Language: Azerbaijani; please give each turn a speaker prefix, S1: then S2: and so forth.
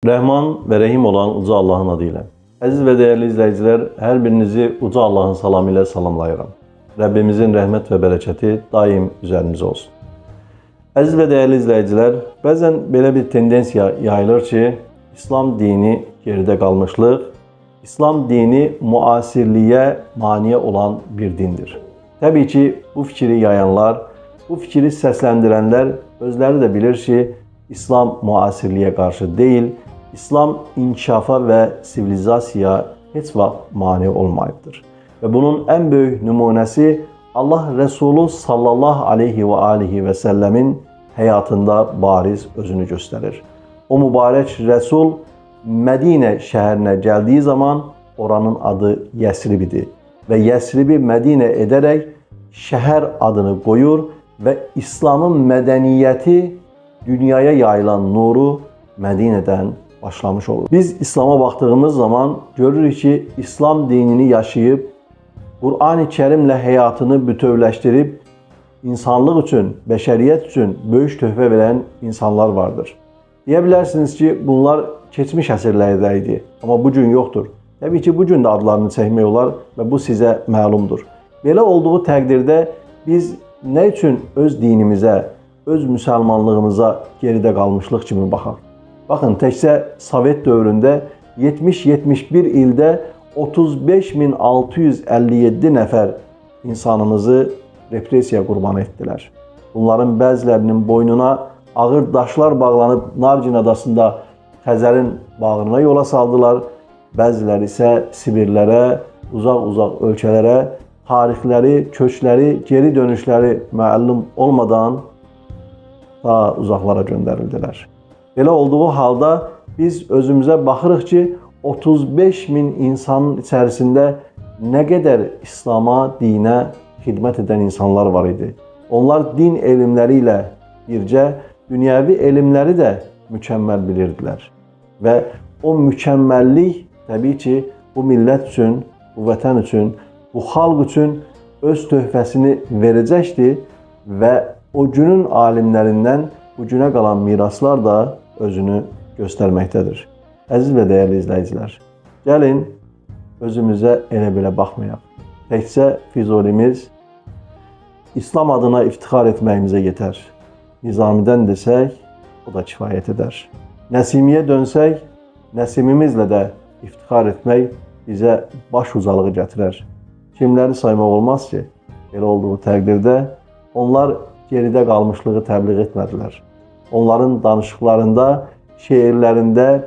S1: Rəhman və Rəhim olan uca Allahın adıyla. Əziz və dəyərli izləyicilər, hər birinizi uca Allahın salamı ilə salamlayıram. Rəbbimizin rəhmət və bərəkəti daim üzərinizə olsun. Əziz və dəyərli izləyicilər, bəzən belə bir tendensiya yayılır ki, İslam dini geridə qalmışlıq, İslam dini müasirliyə mane olan bir dindir. Təbii ki, bu fikri yayanlar, bu fikri səsləndirənlər özləri də bilir ki, İslam müasirliyə qarşı deyil, İslam inkişafa və sivilizasiyaya heç vaxt mane olmayıbdır. Və bunun ən böyük nümunəsi Allah Resulü sallallahu aleyhi və alihi və səlləmin həyatında bariz özünü göstərir. O mübarək Resul Mədinə şəhərinə gəldiyi zaman oranın adı Yəsrib idi. Və Yəsribi Mədinə edərək şəhər adını qoyur və İslamın mədəniyyəti, dünyaya yayılan nuru Mədinədən başlamış olur. Biz İslam'a baxdığımız zaman görürük ki, İslam dinini yaşayıb, Qur'an-ı Kərimlə həyatını bütövləşdirib, insanlıq üçün, bəşəriyyət üçün böyük töhfə verən insanlar vardır. Deyə bilərsiniz ki, bunlar keçmiş əsrlərdə idi, amma bu gün yoxdur. Təbii ki, bu gün də adlarını çəkmək olar və bu sizə məlumdur. Belə olduğu təqdirdə biz nə üçün öz dinimizə, öz müsəlmanlığımıza geridə qalmışlıq kimi baxaq? Baxın, təkcə Sovet dövründə 70-71 ildə 35.657 nəfər insanımızı repressiya qurbanı etdilər. Bunların bəzilərinin boynuna ağır daşlar bağlanıb Nargin adasında Xəzərin bağrına yola saldılar. Bəziləri isə Sibirlərə, uzaq-uzaq ölkələrə, tarixləri, köçləri, geri dönüşləri məlum olmadan daha uzaqlara göndərildilər. Belə olduğu halda biz özümüzə baxırıq ki, 35.000 insanın içərisində nə qədər İslam'a, dinə xidmət edən insanlar var idi. Onlar din elmləri ilə bircə dünyəvi elmləri də mükəmməl bilirdilər. Və o mükəmməllik təbii ki, bu millət üçün, bu vətən üçün, bu xalq üçün öz töhfəsini verəcəkdir və o günün alimlərindən bu günə qalan miraslar da özünü göstərməkdədir. Əziz və dəyərli izləyicilər, gəlin özümüzə elə belə baxmayaq. Təkcə Füzulimiz İslam adına iftixar etməyimizə yetər. Nizamidən desək, o da kifayət edər. Nəsimiyə dönsək, Nəsimimizlə də iftixar etmək bizə baş ucalığı gətirər. Kimləri saymaq olmaz ki, belə olduğu təqdirdə onlar geridə qalmışlığı təbliğ etmədilər. Onların danışıqlarında, şeirlərində,